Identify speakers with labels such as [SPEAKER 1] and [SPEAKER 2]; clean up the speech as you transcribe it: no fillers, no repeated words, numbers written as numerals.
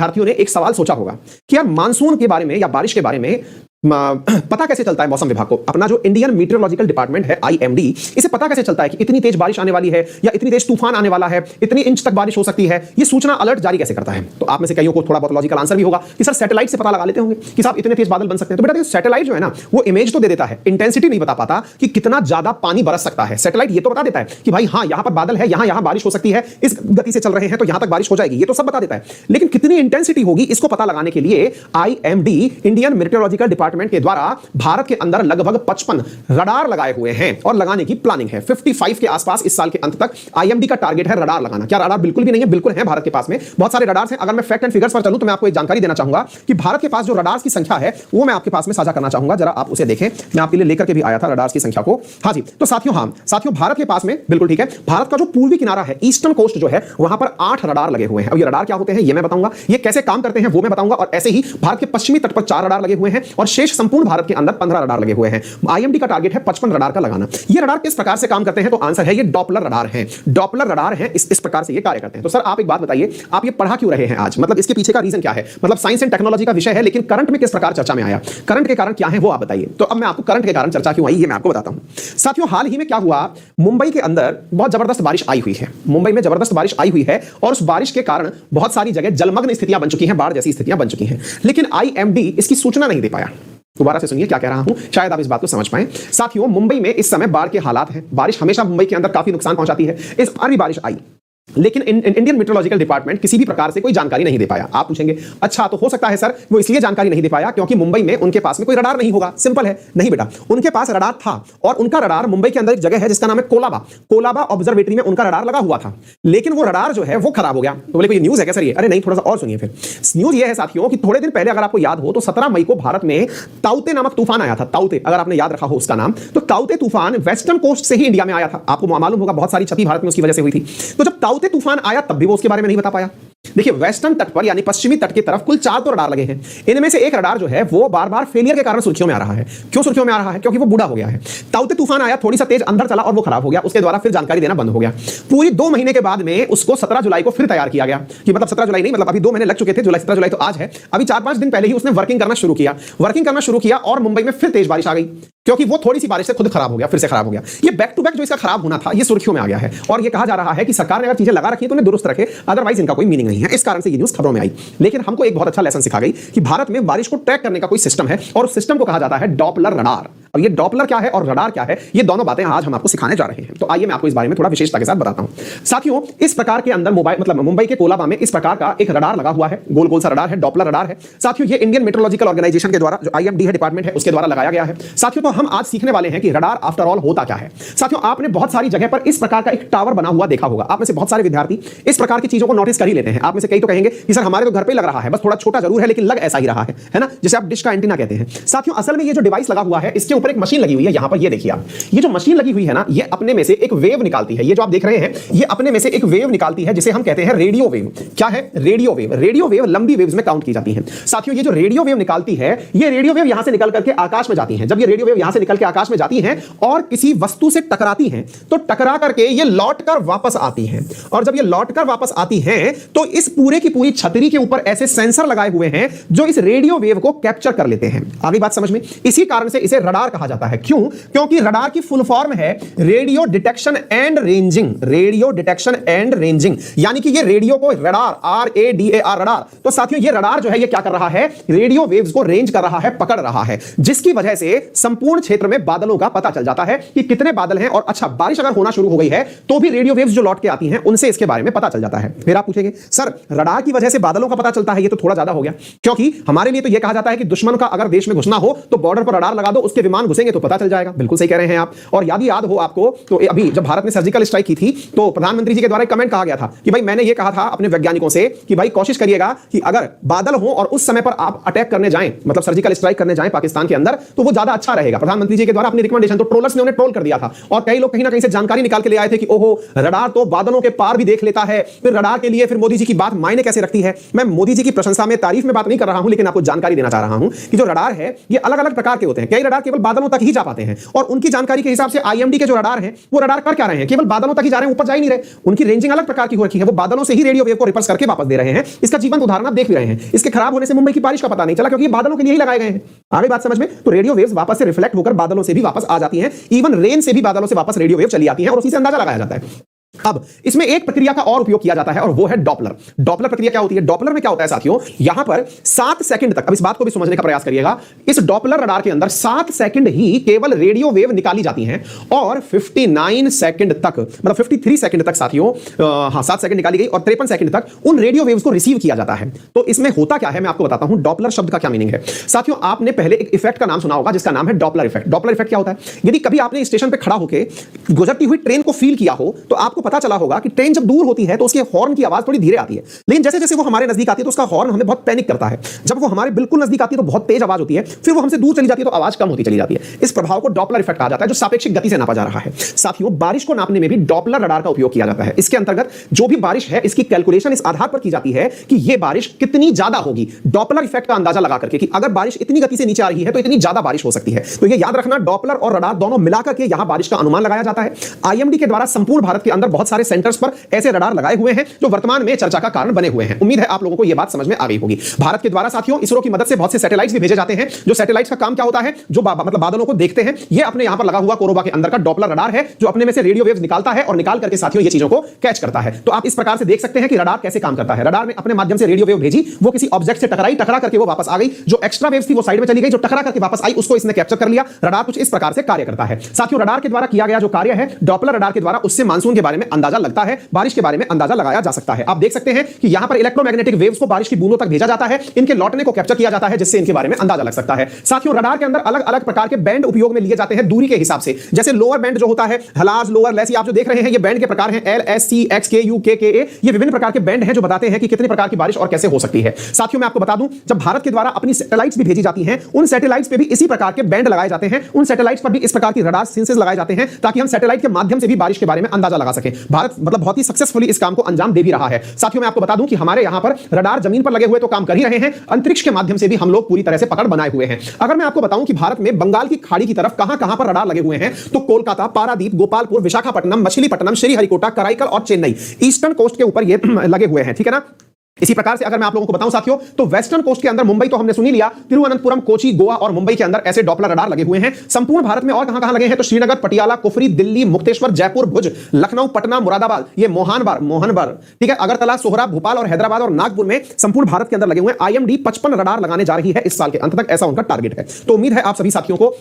[SPEAKER 1] भारतीयों ने एक सवाल सोचा होगा कि यार मानसून के बारे में या बारिश के बारे में पता कैसे चलता है मौसम विभाग को। अपना जो इंडियन मीटरोलॉजिकल डिपार्टमेंट है आईएमडी, इसे पता कैसे चलता है कि इतनी तेज बारिश आने वाली है या इतनी तेज तूफान आने वाला है, इतनी इंच तक बारिश हो सकती है, ये सूचना अलर्ट जारी कैसे करता है। तो आप में से कईयों को थोड़ा बहुत लॉजिकल आंसर भी होगा कि सर सैटेलाइट से पता लगा लेते होंगे कि साहब इतने तेज बादल बन सकते हैं। तो बेटा सैटेलाइट जो है ना वो इमेज तो दे देता है, इंटेंसिटी नहीं बता पाता कि कितना ज्यादा पानी बरस सकता है। सैटेलाइट ये तो बता देता है कि भाई हाँ यहां पर बादल है, यहां बारिश हो सकती है, इस गति से चल रहे हैं तो यहां तक बारिश हो जाएगी, ये तो सब बता देता है। लेकिन कितनी इंटेंसिटी होगी इसको पता लगाने के लिए आईएमडी इंडियन मीटरोलॉजिकल डिपार्टमेंट के द्वारा भारत के अंदर लगभग 55 रडार लगाए हुए हैं और लगाने की प्लानिंग है। 55 के आसपास इस साल के अंत तक आईएमडी का टारगेट है रडार लगाना। क्या रडार बिल्कुल भी नहीं है? बिल्कुल है, भारत के पास में बहुत सारे रडार्स हैं। अगर मैं फैक्ट एंड फिगर्स पर चलूं तो मैं आपको एक जानकारी देना चाहूंगा कि भारत के पास जो रडार्स की संख्या है वो मैं आपके पास में साझा करना चाहूंगा, जरा आप उसे देखें। मैं आपके लिए लेकर के भी आया था रडार्स की संख्या को। हाँ जी, तो साथियों भारत के पास में बिल्कुल ठीक है, भारत का जो पूर्वी किनारा है, ईस्टर्न कोस्ट जो है, वहां पर 8 रडार लगे हुए हैं। अब ये रडार क्या होते हैं ये मैं बताऊंगा, ये कैसे काम करते हैं वो मैं बताऊंगा। और ऐसे ही भारत के पश्चिमी तट पर 4 रडार लगे हुए हैं और शेष संपूर्ण भारत के अंदर 15 रडार लगे हुए हैं। आईएमडी का टारगेट है 55 रडार का लगाना। ये रडार किस प्रकार से काम करते हैं? तो आंसर है ये डॉपलर रडार हैं। डॉपलर रडार हैं, इस प्रकार से ये कार्य करते हैं। तो सर आप एक बात बताइए, आप ये पढ़ा क्यों रहे हैं आज? मतलब इसके पीछे का रीजन क्या है? मतलब साइंस एंड टेक्नोलॉजी का विषय है, लेकिन करंट में किस प्रकार चर्चा में आया? करंट के कारण क्या है वो आप बताइए। तो अब मैं आपको करंट के कारण चर्चा क्यों आई ये मैं आपको बताता हूं। साथियों हाल ही में क्या हुआ, मुंबई के अंदर बहुत जबरदस्त बारिश आई हुई है। मुंबई में जबरदस्त बारिश आई हुई है और उस बारिश के कारण बहुत सारी जगह जलमग्न स्थितियां बन चुकी हैं, बाढ़ जैसी स्थितियां बन चुकी हैं। लेकिन आईएमडी इसकी सूचना नहीं दे पाया। दोबारा से सुनिए क्या कह रहा हूं, शायद आप इस बात को समझ पाएं। साथियों मुंबई में इस समय बाढ़ के हालात हैं। बारिश हमेशा मुंबई के अंदर काफी नुकसान पहुंचाती है। इस बार भी बारिश आई, लेकिन इंडियन मीटरोलॉजिकल डिपार्टमेंट किसी भी प्रकार से कोई जानकारी नहीं दे पाया। आप पूछेंगे अच्छा तो हो सकता है सर वो इसलिए जानकारी नहीं दे पाया क्योंकि मुंबई में उनके पास में कोई रडार नहीं होगा। सिंपल है, नहीं बेटा, उनके पास रडार था और उनका रडार मुंबई के अंदर एक जगह है जिसका नाम है कोलाबा ऑब्जर्वेटरी में उनका रडार लगा हुआ था, लेकिन वो रडार जो है वो खराब हो गया। तो बोले कोई न्यूज है क्या सर ये? अरे नहीं, थोड़ा सा और सुनिए फिर। न्यूज ये है साथियों कि थोड़े दिन पहले अगर आपको याद हो तो 17 मई को भारत में ताउते नामक तूफान आया था। ताउते, अगर आपने याद रखा हो उसका नाम, तो ताउते तूफान वेस्टर्न कोस्ट से ही इंडिया में आया था। आपको मालूम होगा बहुत सारी क्षति भारत में उसकी वजह से हुई थी। तो जब ताउते तूफान आया तब भी वो उसके बारे में नहीं बता पाया। देखिए वेस्टर्न तट पर यानी पश्चिमी तट की तरफ कुल 4 तो रडार लगे हैं। इनमें से एक रडार जो है वो बार-बार फेलियर के कारण सुर्खियों में आ रहा है। क्यों सुर्खियों में आ रहा है? क्योंकि वो बूढ़ा हो गया है। ताउते तूफान आया, थोड़ी सा तेज अंदर चला और वो खराब हो गया। उसके द्वारा फिर जानकारी देना बंद हो गया। पूरी 2 महीने के बाद में उसको 17 जुलाई को फिर तैयार किया गया कि मतलब 17 जुलाई नहीं, मतलब अभी 2 महीने लग चुके थे, 17 जुलाई तो आज है, अभी 4-5 दिन पहले ही उसने वर्किंग करना शुरू किया और मुंबई में फिर तेज बारिश आ गई क्योंकि वो थोड़ी सी बारिश से खुद खराब हो गया, फिर से खराब हो गया। ये बैक टू बैक जो इसका खराब होना था ये सुर्खियों में आ गया है और ये कहा जा रहा है कि सरकार ने अगर चीजें लगा रखी तो उन्हें दुरुस्त रखे, अदरवाइज इनका कोई मीनिंग नहीं है। इस कारण से ये न्यूज खबरों में आई। लेकिन हमको एक बहुत अच्छा लेसन सिखा गई कि भारत में बारिश को ट्रैक करने का कोई सिस्टम है और उस सिस्टम को कहा जाता है डॉपलर रडार। और ये डॉपलर क्या है और रडार क्या है, ये दोनों बातें आज हम आपको सिखाने जा रहे हैं। तो आइए मैं आपको इस बारे में थोड़ा विशेषता के साथ बताता हूं। साथियों इस प्रकार के अंदर मुंबई के कोलाबा में इस प्रकार का एक रडार लगा हुआ है, गोल गोल सा रडार है, डॉपलर रडार है। साथियों ये इंडियन मेट्रोलॉजिकल ऑर्गेनाइजेशन के द्वारा, जो आईएमडी है डिपार्टमेंट है, उसके द्वारा लगाया गया है। साथियों तो हम आज सीखने वाले हैं कि रडार आफ्टर ऑल होता क्या है। साथियों आपने बहुत सारी जगह पर इस प्रकार का एक टावर बना हुआ देखा होगा। आप में से बहुत सारे विद्यार्थी इस प्रकार की चीजों को नोटिस कर ही लेते हैं। आप में से कई तो कहेंगे कि सर हमारे तो घर पे लग रहा है, बस थोड़ा छोटा जरूर है लेकिन लग ऐसा ही रहा है ना, जिसे आप डिश का एंटीना कहते हैं। साथियों असल में ये जो डिवाइस लगा हुआ है इसके ऊपर एक मशीन लगी हुई है। यहां पर ये देखिए आप, ये जो मशीन लगी हुई है ना, ये अपने में से एक वेव निकालती है। ये जो आप देख रहे हैं ये अपने में से एक वेव निकालती है जिसे हम कहते हैं रेडियो वेव। क्या है? Radio wave. रेडियो वेव लंबी वेव्स में काउंट की जाती है। साथियों ये जो रेडियो वेव निकालती है, ये रेडियो वेव यहां से निकल करके आकाश में जाती है। जब ये रेडियो वेव यहां से निकल के आकाश में जाती है और किसी वस्तु से टकराती हैं तो टकरा करके ये लौटकर वापस आती हैं और जब ये लौटकर वापस आती हैं तो इस पूरे की पूरी छतरी के ऊपर ऐसे सेंसर लगाए हुए हैं जो इस रेडियो वेव को कैप्चर कर लेते हैं। आगे बात समझ में? इसी कारण से इसे रडार कहा जाता है। क्यों? क्योंकि रडार की फुल फॉर्म है radio detection and ranging. Radio detection and ranging यानी कि ये रेडियो को रडार, RADAR रडार। तो साथियों ये रडार जो है ये क्या कर रहा है? रेडियो वेव्स को रेंज कर रहा है, पकड़ रहा है, जिसकी वजह से संपूर्ण क्षेत्र में बादलों का पता चल जाता है कि कितने बादल हैं। और अच्छा बारिश अगर होना शुरू हो गई है तो भी रेडियो वेव्स जो लौट के आती हैं उनसे इसके बारे में पता चल जाता है। फिर आप पूछेंगे सर रडार की वजह से बादलों का पता चलता है, ये तो थोड़ा ज्यादा हो गया, क्योंकि हमारे लिए तो ये कहा जाता है कि दुश्मन का अगर देश में घुसना हो तो बॉर्डर पर रडार लगा दो, उसके विमान घुसेंगे तो पता चल जाएगा। बिल्कुल सही कह रहे हैं आप। और याद हो आपको तो अभी जब भारत में सर्जिकल स्ट्राइक की थी तो प्रधानमंत्री जी के द्वारा एक कमेंट कहा गया था कि भाई मैंने ये कहा था अपने वैज्ञानिकों से कि भाई कोशिश करिएगा कि अगर बादल हो और उस समय पर आप अटैक करने जाएं, मतलब सर्जिकल स्ट्राइक करने जाएं पाकिस्तान के अंदर, तो वो ज्यादा अच्छा रहेगा। प्रधानमंत्री जी के द्वारा अपनी रिकमेंडेशन, तो ट्रोलर्स ने उन्हें ट्रोल कर दिया था और कई लोग कहीं ना कहीं से जानकारी निकाल के ले आए थे कि ओहो रडार तो बादलों के पार भी देख लेता है, फिर रडार के लिए फिर मोदी जी की बात मायने कैसे रखती है। मैं मोदी जी की प्रशंसा में, तारीफ में बात नहीं कर रहा हूं, लेकिन आपको जानकारी देना चाह रहा हूं कि जो रडार है ये अलग अलग प्रकार के होते हैं। कई रडार केवल बादलों तक ही जा पाते हैं और उनकी जानकारी के हिसाब से आईएमडी के जो रडार हैं वो रडार कर क्या रहे हैं, केवल बादलों तक ही जा रहे हैं, ऊपर जा ही नहीं रहे। उनकी रेंजिंग अलग प्रकार की हो रखी है, वो बादलों से ही रेडियो वेव को रिपल्स करके वापस दे रहे हैं। इसका जीवंत उदाहरण आप देख भी रहे हैं। इसके खराब होने से मुंबई की बारिश का पता नहीं चला क्योंकि बादलों के लिए ही लगाए गए हैं। आगे बात समझ में? तो रेडियो वेव्स वापस से रिफ्लेक्ट होकर बादलों से भी वापस आ जाती हैं, इवन रेन से भी बादलों से वापस रेडियो वेव चली आती हैं और उसी से अंदाजा लगाया जाता है। अब इसमें एक प्रक्रिया का और उपयोग किया जाता है और वो है डॉपलर। डॉपलर प्रक्रिया क्या होती है? डॉपलर में क्या होता है साथियों, यहां पर 7 सेकंड तक, अब इस बात को भी समझने का प्रयास करिएगा, इस डॉपलर रडार के अंदर 7 सेकंड ही केवल रेडियो वेव निकाली जाती हैं और 59 सेकंड तक, मतलब 53 सेकंड तक साथियों, 7 सेकंड निकाली गई और 53 सेकंड तक उन रेडियो वेव्स को रिसीव किया जाता है। तो इसमें होता क्या है मैं आपको बताता हूं, डॉपलर शब्द का क्या मीनिंग है। साथियों आपने पहले एक इफेक्ट का नाम सुना होगा जिसका नाम है डॉपलर इफेक्ट। डॉपलर इफेक्ट क्या होता है? यदि कभी आपने स्टेशन पर खड़ा होकर गुजरती हुई ट्रेन को फील किया हो तो आपको पता चला होगा कि ट्रेन जब दूर होती है तो उसके हॉर्न की आवाज थोड़ी धीरे आती है, लेकिन जैसे जैसे वो हमारे नजदीक आती है तो उसका हॉर्न हमें बहुत पैनिक करता है। जब वो हमारे बिल्कुल नजदीक आती है तो बहुत तेज आवाज होती है, फिर वो हमसे दूर चली जाती है तो आवाज कम होती चली जाती है। इस प्रभाव को डॉपलर इफेक्ट कहा जाता है जो सापेक्षिक गति से नापा जा रहा है। साथियों बारिश को नापने में भी डॉपलर रडार का उपयोग किया जाता है। इसके अंतर्गत जो भी बारिश है इसकी कैलकुलेशन इस आधार पर की जाती है कि यह बारिश कितनी ज्यादा होगी, डॉपलर इफेक्ट का अंदाजा लगा करके कि अगर बारिश इतनी गति से नीचे आ रही है तो इतनी ज्यादा बारिश हो सकती है। तो यह याद रखना, डॉपलर और रडार दोनों मिलाकर के यहां बारिश का अनुमान लगाया जाता है। आईएमडी के द्वारा संपूर्ण भारत के अंदर बहुत सारे सेंटर्स पर ऐसे रडार लगाए हुए हैं जो वर्तमान में चर्चा का कारण बने हुए हैं। उम्मीद है आप लोगों को यह बात समझ में आ गई होगी। भारत के द्वारा साथियों इसरो की मदद से बहुत से सैटेलाइट्स भी भेजे जाते हैं। जो सैटेलाइट्स का काम क्या होता है, जो मतलब बादलों को देखते हैं, यह अपने यहां पर लगा हुआ कोरोबा के अंदर का डॉपलर रडार है जो अपने में से रेडियो वेव्स निकालता है और निकाल करके साथियों ये चीजों को कैच करता है। तो आप इस प्रकार से देख सकते हैं कि रडार कैसे काम करता है। रडार ने अपने माध्यम से रेडियो वेव भेजी, वो किसी ऑब्जेक्ट से टकराई, टकरा करके वो वापस आ गई। जो एक्स्ट्रा वेव्स थी वो साइड में चली गई, जो टकरा करके वापस आई उसको इसने कैप्चर कर लिया। रडार कुछ इस प्रकार से कार्य करता है। साथियों रडार के द्वारा किया गया जो कार्य है, डॉपलर रडार के द्वारा, उससे मानसून के बारे में अंदाजा लगता है, बारिश के बारे में अंदाजा लगाया जा सकता है। आप देख सकते हैं कि यहां पर इलेक्ट्रोमैग्नेटिक वेव्स को बारिश की बूंदों तक भेजा जाता है, इनके लौटने को कैप्चर किया जाता है जिससे इनके बारे में अंदाजा लग सकता है। साथियों रडार के अंदर अलग अलग प्रकार के बैंड उपयोग में लिए जाते हैं दूरी के हिसाब से। जैसे लोअर बैंड जो होता है, हलाज, लोअर, लेसी, आप जो देख रहे हैं ये बैंड के प्रकार हैं, एल, एस, सी, एक्स, के, यू, के, ए। ये विभिन्न प्रकार के बैंड हैं जो बताते हैं कि कितने प्रकार की बारिश और कैसे हो सकती है। साथियों मैं आपको बता दूं, जब भारत के द्वारा अपनी सैटेलाइट्स भी भेजी जाती हैं, उन सैटेलाइट्स पे भी इसी प्रकार के बैंड लगाए जाते हैं। उन सैटेलाइट्स पर भी इस प्रकार की रडार सेंसर्स लगाए जाते हैं ताकि हम सैटेलाइट के माध्यम से भी बारिश के बारे में अंदाजा लगा सकें। भारत मतलब बहुत ही सक्सेसफुली इस काम को अंजाम दे भी रहा है। साथियों मैं आपको बता दूं कि हमारे यहां पर रडार जमीन पर लगे हुए तो काम कर ही रहे हैं, अंतरिक्ष के माध्यम से भी हम लोग पूरी तरह से पकड़ बनाए हुए हैं। अगर मैं आपको बताऊं कि भारत में बंगाल की खाड़ी की तरफ कहां-कहां पर रडार लगे हुए हैं, तो कोलकाता, पारादीप, गोपालपुर, विशाखापट्टनम, मछलीपट्टनम, श्रीहरिकोटा, कराईकल और चेन्नई, ईस्टर्न कोस्ट के ऊपर ये लगे हुए हैं, ठीक है ना। इसी प्रकार से अगर मैं आप लोगों को बताऊं साथियों, तो वेस्टर्न कोस्ट के अंदर मुंबई तो हमने सुन ही लिया, तिरुवनंतपुरम, कोची, गोवा और मुंबई के अंदर ऐसे डॉपलर रडार लगे हुए हैं। संपूर्ण भारत में और कहां-कहां लगे हैं, तो श्रीनगर, पटियाला, कुफरी, दिल्ली, मुक्तेश्वर, जयपुर, भुज, लखनऊ, पटना, मुरादाबाद, ये मोहनबर, ठीक है, अगरतला, सोहरा, भोपाल और हैदराबाद और नागपुर में संपूर्ण भारत के अंदर लगे हुए हैं। आईएमडी 55 रडार लगाने जा रही है इस साल के अंत तक, ऐसा उनका टारगेट है। तो उम्मीद है आप सभी साथियों को